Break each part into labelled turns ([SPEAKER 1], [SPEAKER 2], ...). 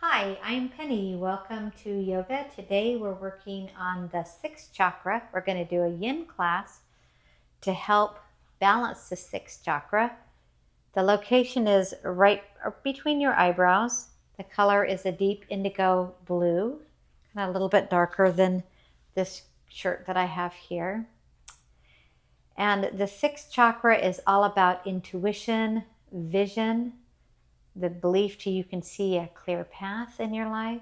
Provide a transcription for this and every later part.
[SPEAKER 1] Hi, I'm Penny. Welcome to yoga. Today we're working on the sixth chakra. We're going to do a yin class to help balance the sixth chakra. The location is right between your eyebrows. The color is a deep indigo blue, kind of a little bit darker than this shirt that I have here. And the sixth chakra is all about intuition, vision, the belief you can see a clear path in your life.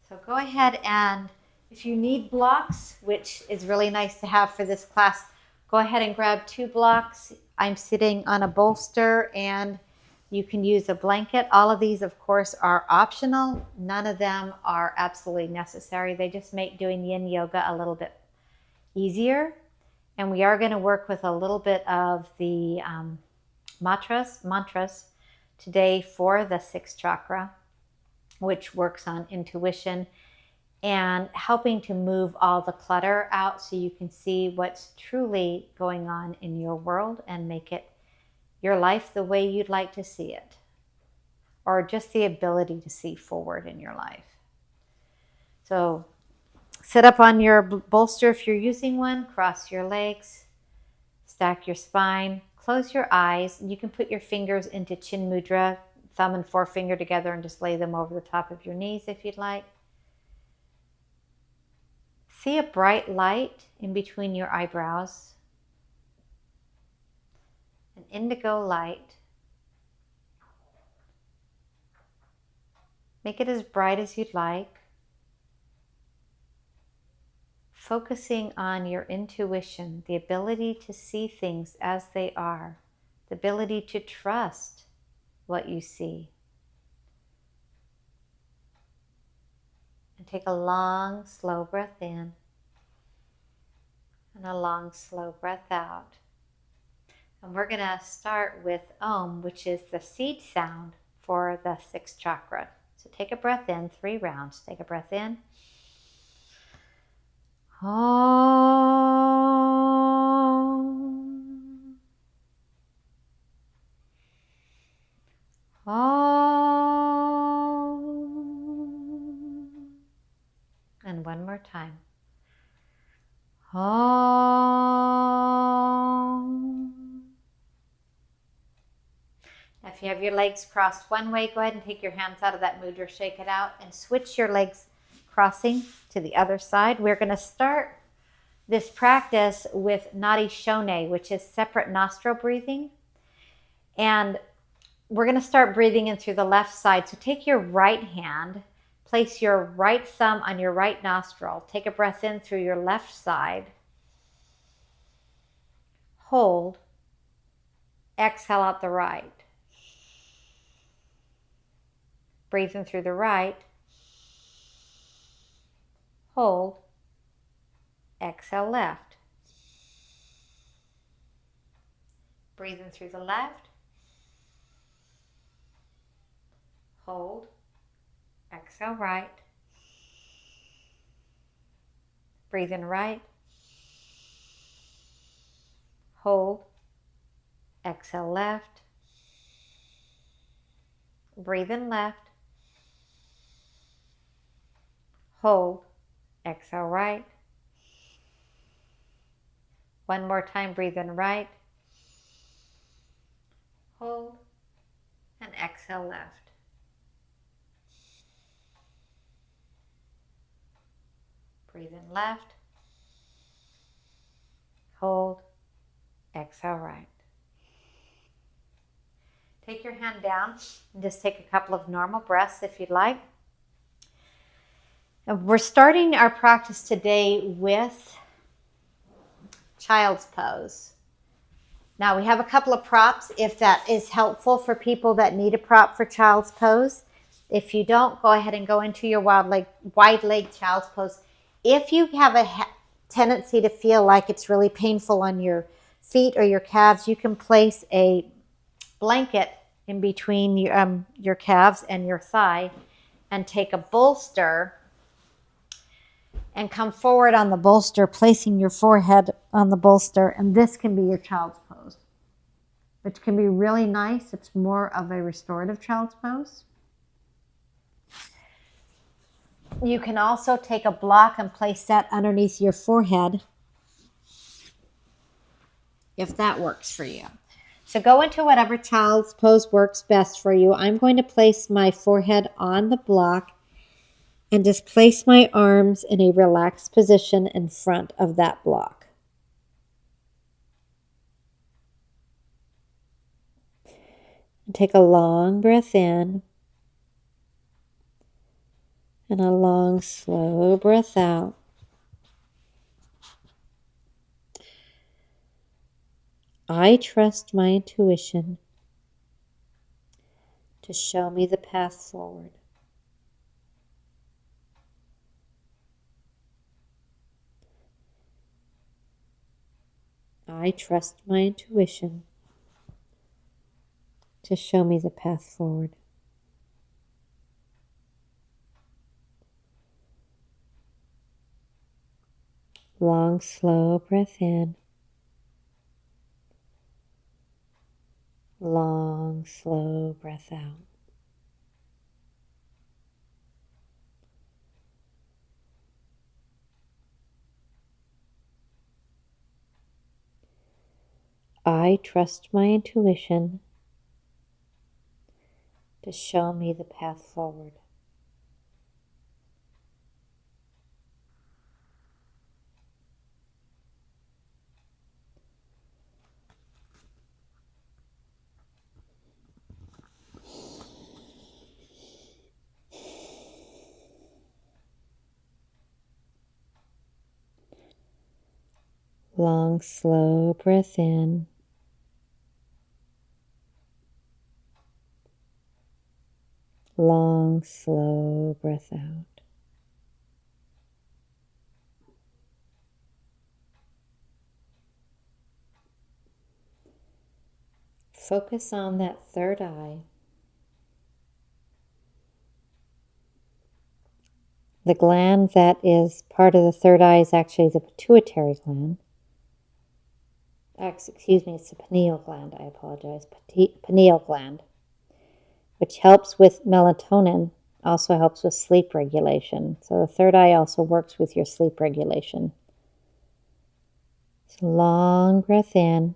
[SPEAKER 1] So go ahead and if you need blocks, which is really nice to have for this class, go ahead and grab 2 blocks. I'm sitting on a bolster and you can use a blanket. All of these, of course, are optional. None of them are absolutely necessary. They just make doing yin yoga a little bit easier. And we are going to work with a little bit of the mantras today for the sixth chakra, which works on intuition and helping to move all the clutter out so you can see what's truly going on in your world and make it your life the way you'd like to see it, or just the ability to see forward in your life. So sit up on your bolster if you're using one, cross your legs, stack your spine, close your eyes. You can put your fingers into chin mudra, thumb and forefinger together, and just lay them over the top of your knees if you'd like. See a bright light in between your eyebrows, an indigo light. Make it as bright as you'd like. Focusing on your intuition, the ability to see things as they are, the ability to trust what you see. And take a long, slow breath in and a long, slow breath out. And we're going to start with Om, which is the seed sound for the sixth chakra. So take a breath in, 3 rounds. Take a breath in. Om. Om. And one more time. Om. Now, if you have your legs crossed one way, go ahead and take your hands out of that mudra, shake it out, and switch your legs crossing to the other side. We're going to start this practice with Nadi Shone, which is separate nostril breathing. And we're going to start breathing in through the left side. So take your right hand, place your right thumb on your right nostril. Take a breath in through your left side. Hold. Exhale out the right. Breathe in through the right. Hold. Exhale left. Breathe in through the left. Hold. Exhale right. Breathe in right. Hold. Exhale left. Breathe in left. Hold. Exhale right. One more time, breathe in right. Hold. And exhale left. Breathe in left. Hold. Exhale right. Take your hand down and just take a couple of normal breaths if you'd like. And we're starting our practice today with child's pose. Now we have a couple of props if that is helpful for people that need a prop for child's pose. If you don't, go ahead and go into your wide leg child's pose. If you have a tendency to feel like it's really painful on your feet or your calves, you can place a blanket in between your calves and your thigh and take a bolster and come forward on the bolster, placing your forehead on the bolster, and this can be your child's pose. which can be really nice. It's more of a restorative child's pose. You can also take a block and place that underneath your forehead, if that works for you. So go into whatever child's pose works best for you. I'm going to place my forehead on the block and just place my arms in a relaxed position in front of that block. Take a long breath in and a long, slow breath out. I trust my intuition to show me the path forward. I trust my intuition to show me the path forward. Long, slow breath in. Long, slow breath out. I trust my intuition to show me the path forward. Long, slow breath in. Long, slow breath out. Focus on that third eye. The gland that is part of the third eye is actually the pituitary gland. Excuse me, it's the pineal gland, I apologize. Pineal gland, which helps with melatonin, also helps with sleep regulation. So the third eye also works with your sleep regulation. So long breath in.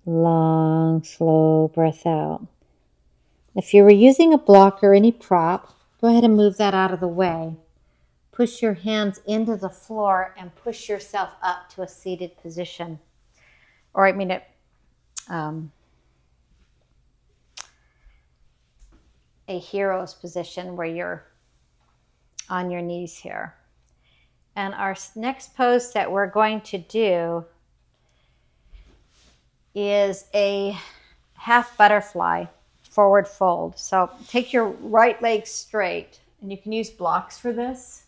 [SPEAKER 1] Long, slow breath out. If you were using a block or any prop, go ahead and move that out of the way. Push your hands into the floor and push yourself up to a seated position. Or a hero's position where you're on your knees here. And our next pose that we're going to do is a half butterfly forward fold. So take your right leg straight, and you can use blocks for this.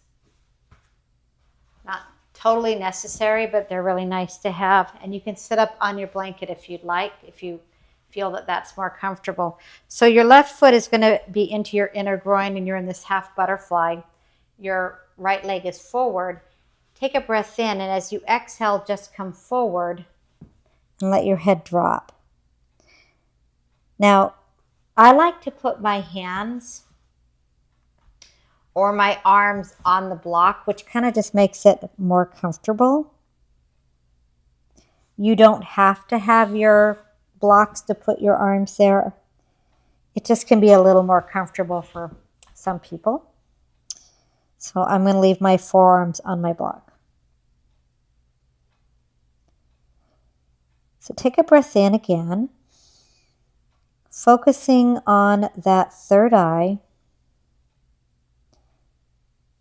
[SPEAKER 1] Not totally necessary, but they're really nice to have. And you can sit up on your blanket if you'd like, if you feel that that's more comfortable. So your left foot is going to be into your inner groin, and you're in this half butterfly. Your right leg is forward. Take a breath in, and as you exhale, just come forward and let your head drop. Now, I like to put my hands or my arms on the block, which kind of just makes it more comfortable. You don't have to have your blocks to put your arms there. It just can be a little more comfortable for some people. So I'm going to leave my forearms on my block. So take a breath in again, focusing on that third eye.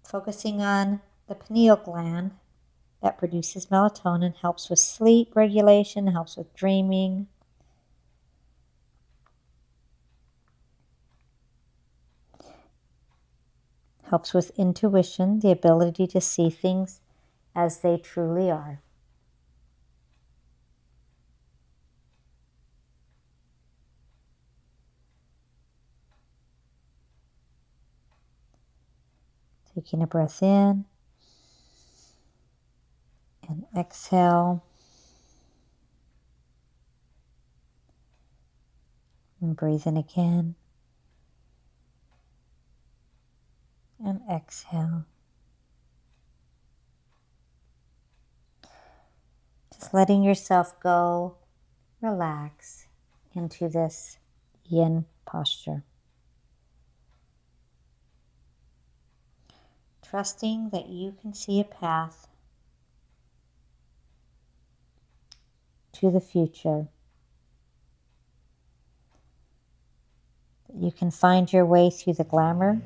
[SPEAKER 1] Focusing on the pineal gland that produces melatonin, helps with sleep regulation, helps with dreaming. Helps with intuition, the ability to see things as they truly are. Taking a breath in and exhale. And breathe in again. And exhale. Just letting yourself go, relax into this yin posture. Trusting that you can see a path to the future. That you can find your way through the glamour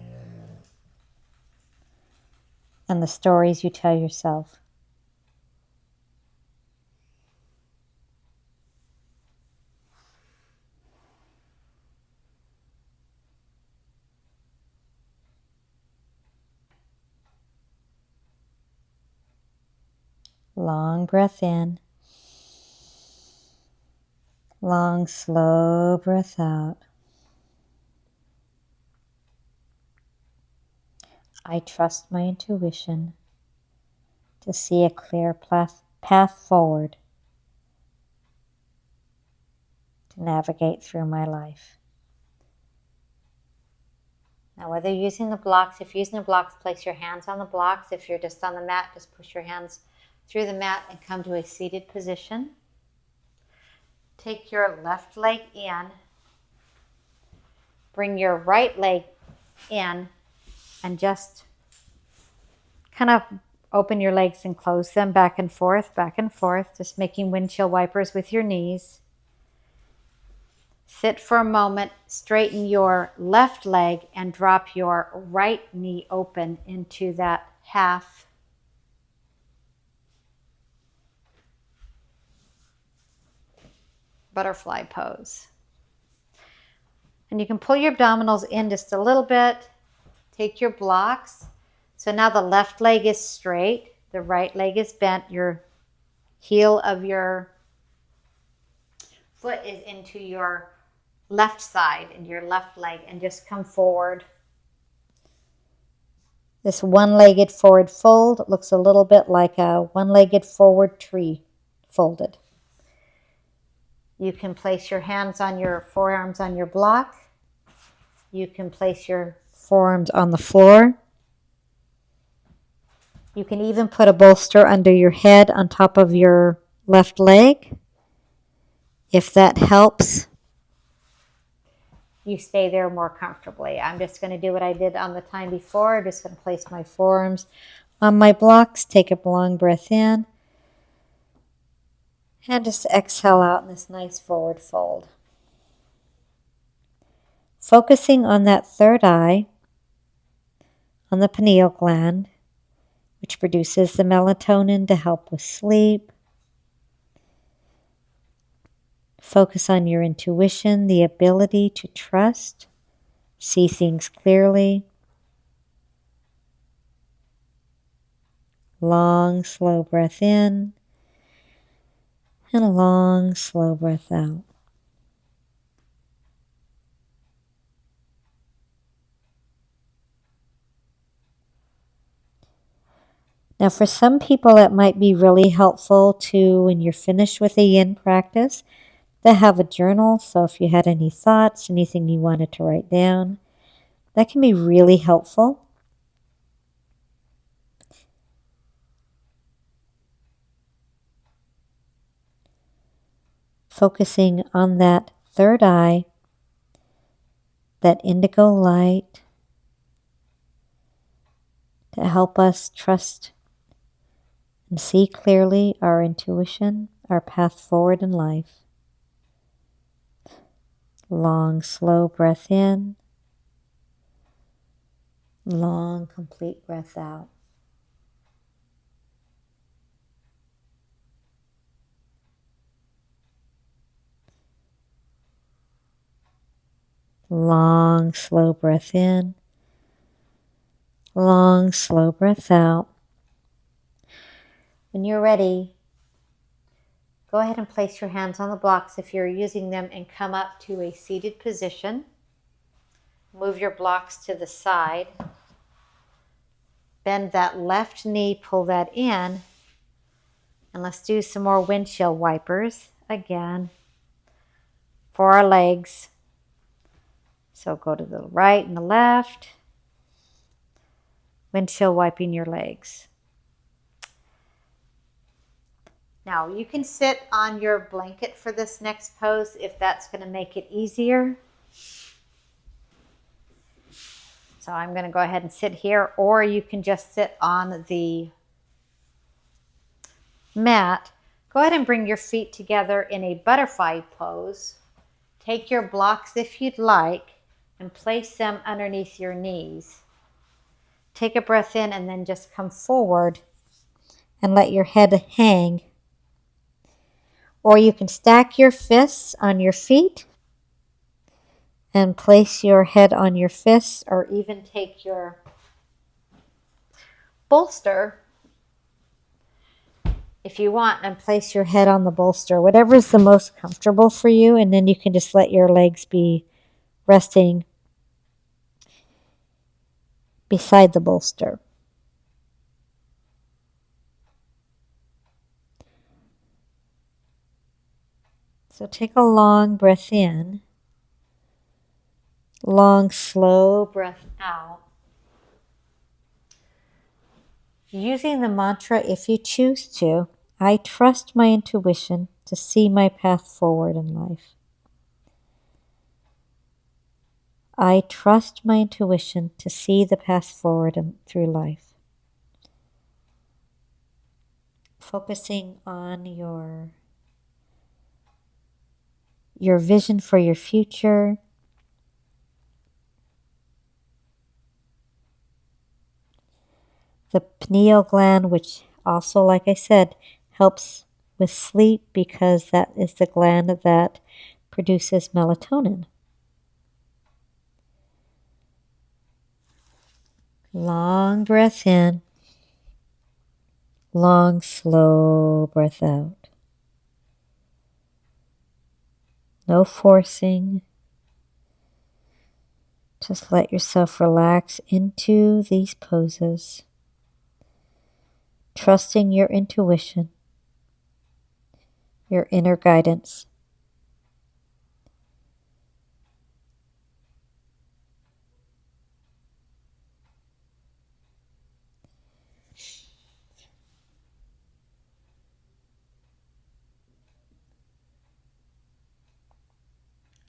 [SPEAKER 1] and the stories you tell yourself. Long breath in. Long, slow breath out. I trust my intuition to see a clear path forward to navigate through my life. Now, whether you're using the blocks, if you're using the blocks, place your hands on the blocks. If you're just on the mat, just push your hands through the mat and come to a seated position. Take your left leg in. Bring your right leg in and just kind of open your legs and close them back and forth, just making windshield wipers with your knees. Sit for a moment, straighten your left leg and drop your right knee open into that half butterfly pose. And you can pull your abdominals in just a little bit. Take your blocks. So now the left leg is straight, the right leg is bent. Your heel of your foot is into your left side and your left leg, and just come forward. This one-legged forward fold looks a little bit like a one-legged forward tree folded. You can place your hands on your forearms on your block. You can place your forearms on the floor. You can even put a bolster under your head on top of your left leg. If that helps, you stay there more comfortably. I'm just going to do what I did on the time before. I'm just going to place my forearms on my blocks. Take a long breath in. And just exhale out in this nice forward fold. Focusing on that third eye, on the pineal gland, which produces the melatonin to help with sleep. Focus on your intuition, the ability to trust, see things clearly. Long, slow breath in, and a long, slow breath out. Now, for some people, it might be really helpful to, when you're finished with a yin practice, to have a journal. So if you had any thoughts, anything you wanted to write down, that can be really helpful. Focusing on that third eye, that indigo light, to help us trust and see clearly our intuition, our path forward in life. Long, slow breath in. Long, complete breath out. Long, slow breath in. Long, slow breath out. When you're ready, go ahead and place your hands on the blocks if you're using them and come up to a seated position. Move your blocks to the side. Bend that left knee, pull that in. And let's do some more windshield wipers again for our legs. So go to the right and the left. Windshield wiping your legs. Now you can sit on your blanket for this next pose if that's going to make it easier. So I'm going to go ahead and sit here, or you can just sit on the mat. Go ahead and bring your feet together in a butterfly pose. Take your blocks if you'd like and place them underneath your knees. Take a breath in and then just come forward and let your head hang. Or you can stack your fists on your feet and place your head on your fists, or even take your bolster if you want and place your head on the bolster, whatever is the most comfortable for you, and then you can just let your legs be resting beside the bolster. So take a long breath in, long, slow breath out. Using the mantra, if you choose to, I trust my intuition to see my path forward in life. I trust my intuition to see the path forward through life. Focusing on your vision for your future. The pineal gland, which also, like I said, helps with sleep because that is the gland that produces melatonin. Long breath in, long, slow breath out. No forcing. Just let yourself relax into these poses, trusting your intuition, your inner guidance.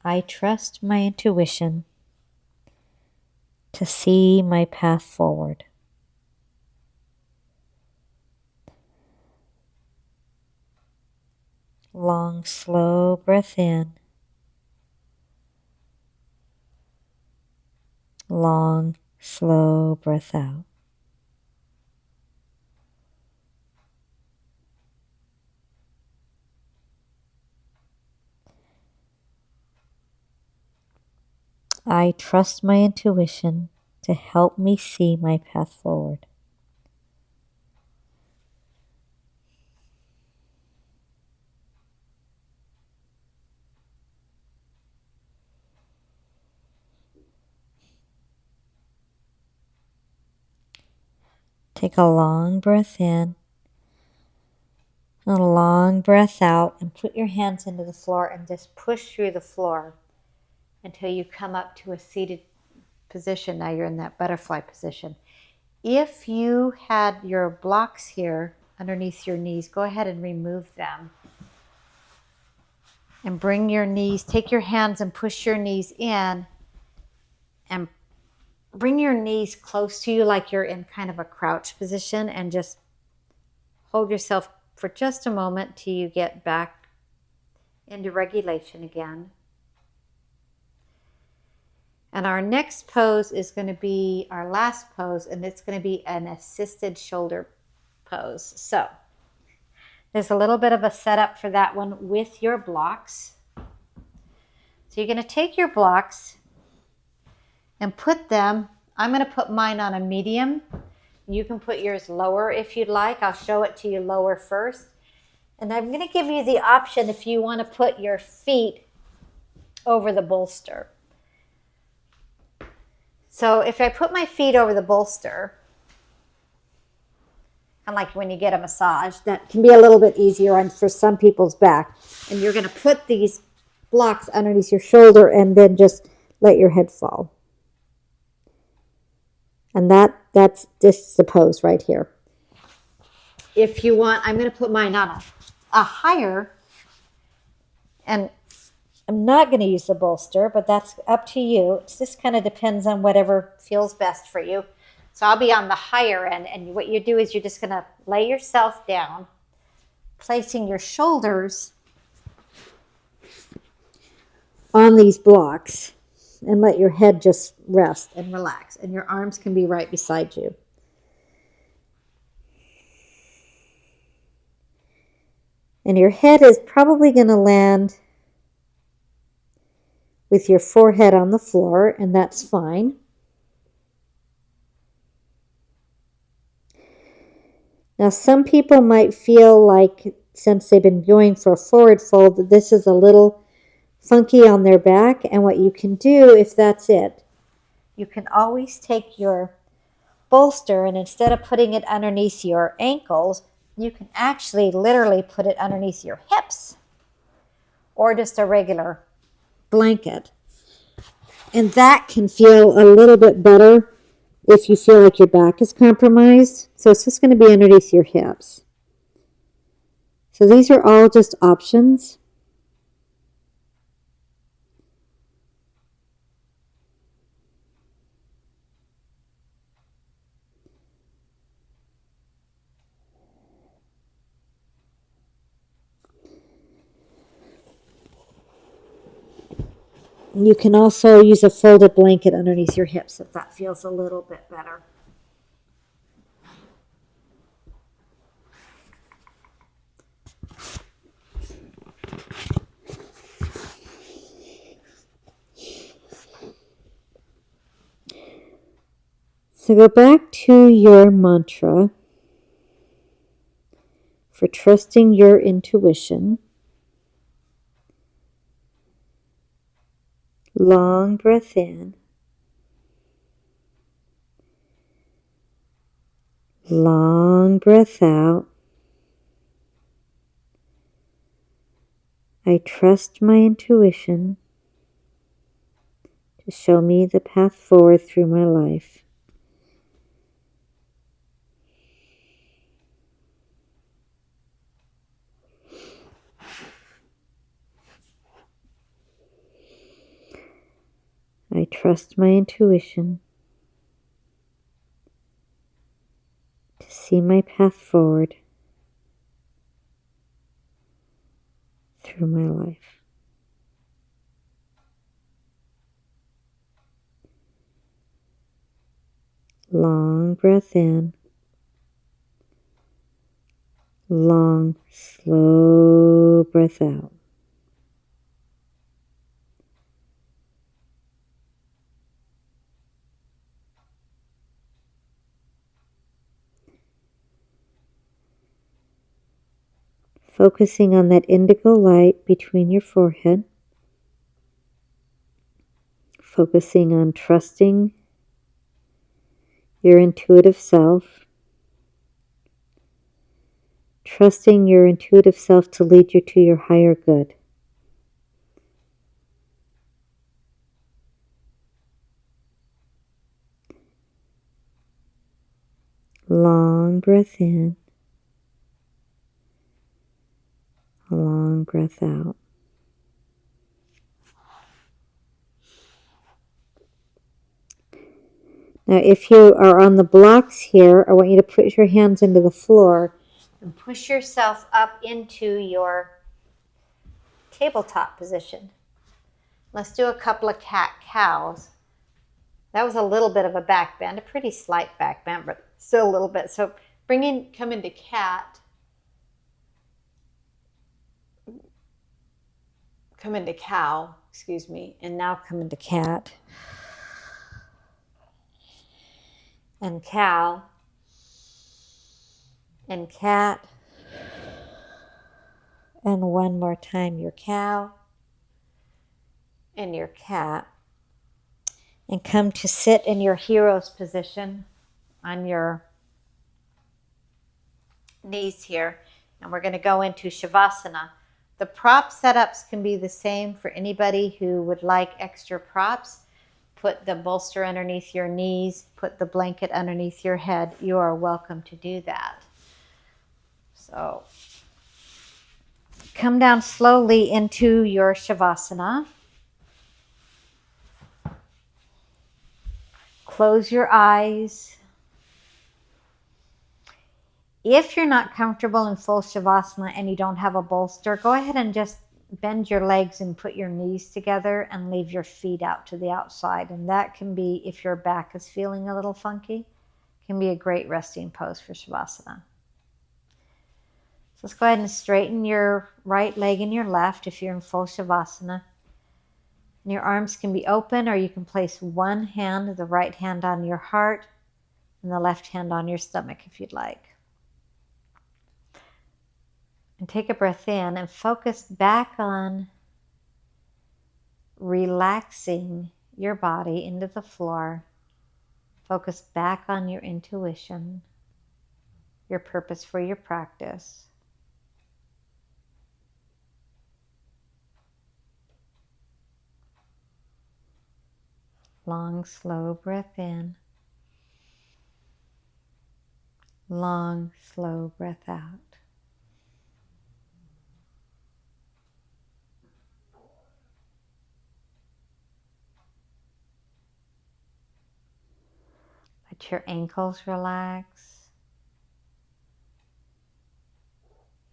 [SPEAKER 1] I trust my intuition to see my path forward. Long, slow breath in. Long, slow breath out. I trust my intuition to help me see my path forward. Take a long breath in, a long breath out, and put your hands into the floor and just push through the floor until you come up to a seated position. Now you're in that butterfly position. If you had your blocks here underneath your knees, go ahead and remove them. And bring your knees, take your hands and push your knees in and bring your knees close to you like you're in kind of a crouch position, and just hold yourself for just a moment till you get back into regulation again. And our next pose is going to be our last pose, and it's going to be an assisted shoulder pose. So there's a little bit of a setup for that one with your blocks. So you're going to take your blocks and put them, I'm going to put mine on a medium. You can put yours lower if you'd like. I'll show it to you lower first. And I'm going to give you the option if you want to put your feet over the bolster. So if I put my feet over the bolster, and like when you get a massage, that can be a little bit easier for some people's back. And you're going to put these blocks underneath your shoulder and then just let your head fall. And that's this the pose right here. If you want, I'm going to put mine on a higher, and I'm not going to use the bolster, but that's up to you. It just kind of depends on whatever feels best for you. So I'll be on the higher end, and what you do is you're just going to lay yourself down, placing your shoulders on these blocks, and let your head just rest and relax, and your arms can be right beside you. And your head is probably going to land with your forehead on the floor, and that's fine. Now, some people might feel like, since they've been going for a forward fold, that this is a little funky on their back. And what you can do, if that's it, you can always take your bolster, and instead of putting it underneath your ankles, you can actually literally put it underneath your hips, or just a regular blanket. And that can feel a little bit better if you feel like your back is compromised. So it's just going to be underneath your hips. So these are all just options. You can also use a folded blanket underneath your hips if that feels a little bit better. So go back to your mantra for trusting your intuition. Long breath in. Long breath out. I trust my intuition to show me the path forward through my life. I trust my intuition to see my path forward through my life. Long breath in. Long, slow breath out. Focusing on that indigo light between your forehead. Focusing on trusting your intuitive self. Trusting your intuitive self to lead you to your higher good. Long breath in. A long breath out. Now, if you are on the blocks here, I want you to put your hands into the floor and push yourself up into your tabletop position. Let's do a couple of cat-cows. That was a little bit of a back bend, a pretty slight back bend, but still a little bit. So come into cat. Come into cow, excuse me, and now come into cat. And cow. And cat. And one more time, your cow. And your cat. And come to sit in your hero's position on your knees here. And we're going to go into Savasana. The prop setups can be the same for anybody who would like extra props. put the bolster underneath your knees, put the blanket underneath your head, you are welcome to do that. So come down slowly into your Savasana. Close your eyes. If you're not comfortable in full Savasana and you don't have a bolster, go ahead and just bend your legs and put your knees together and leave your feet out to the outside. And that can be, if your back is feeling a little funky, can be a great resting pose for Savasana. So let's go ahead and straighten your right leg and your left if you're in full Savasana. And your arms can be open, or you can place one hand, the right hand on your heart, and the left hand on your stomach if you'd like. And take a breath in and focus back on relaxing your body into the floor. Focus back on your intuition, your purpose for your practice. Long, slow breath in. Long, slow breath out. Let your ankles relax.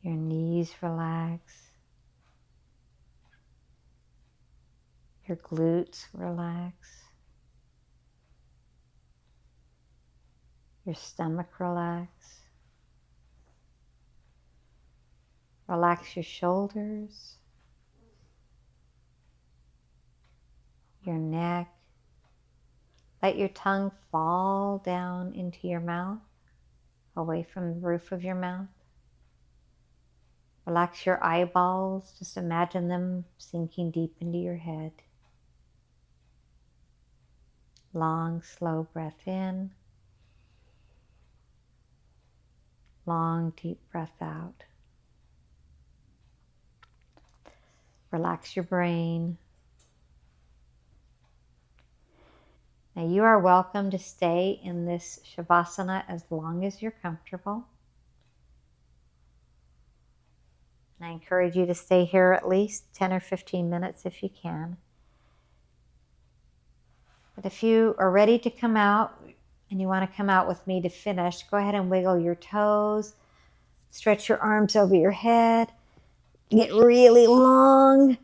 [SPEAKER 1] Your knees relax. Your glutes relax. Your stomach relax. Relax your shoulders, your neck. Let your tongue fall down into your mouth, away from the roof of your mouth. Relax your eyeballs. Just imagine them sinking deep into your head. Long, slow breath in. Long, deep breath out. Relax your brain. Now you are welcome to stay in this Shavasana as long as you're comfortable. And I encourage you to stay here at least 10 or 15 minutes if you can. But if you are ready to come out and you want to come out with me to finish, go ahead and wiggle your toes, stretch your arms over your head, get really long.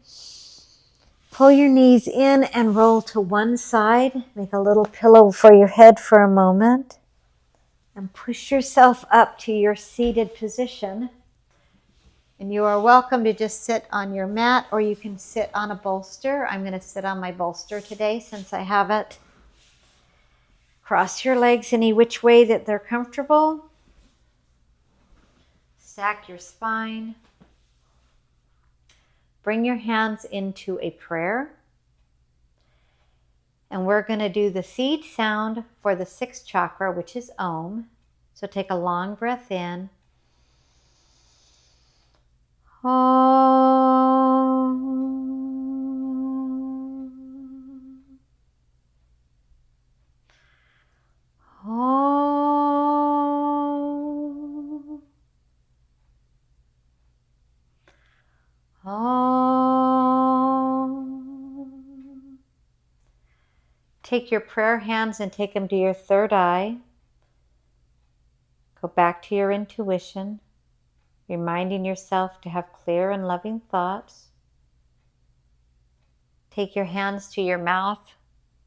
[SPEAKER 1] Pull your knees in and roll to one side. Make a little pillow for your head for a moment. And push yourself up to your seated position. And you are welcome to just sit on your mat, or you can sit on a bolster. I'm going to sit on my bolster today since I have it. Cross your legs any which way that they're comfortable. Stack your spine. Bring your hands into a prayer. And we're going to do the seed sound for the sixth chakra, which is Om. So take a long breath in. Om. Om. Om. Take your prayer hands and take them to your third eye. Go back to your intuition, reminding yourself to have clear and loving thoughts. Take your hands to your mouth,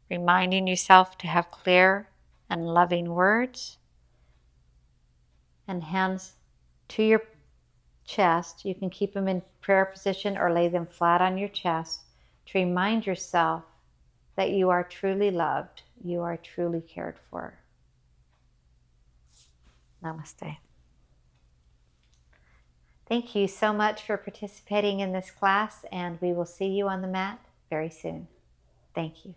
[SPEAKER 1] reminding yourself to have clear and loving words. And hands to your chest. You can keep them in prayer position or lay them flat on your chest to remind yourself that you are truly loved, you are truly cared for. Namaste. Thank you so much for participating in this class, and we will see you on the mat very soon. Thank you.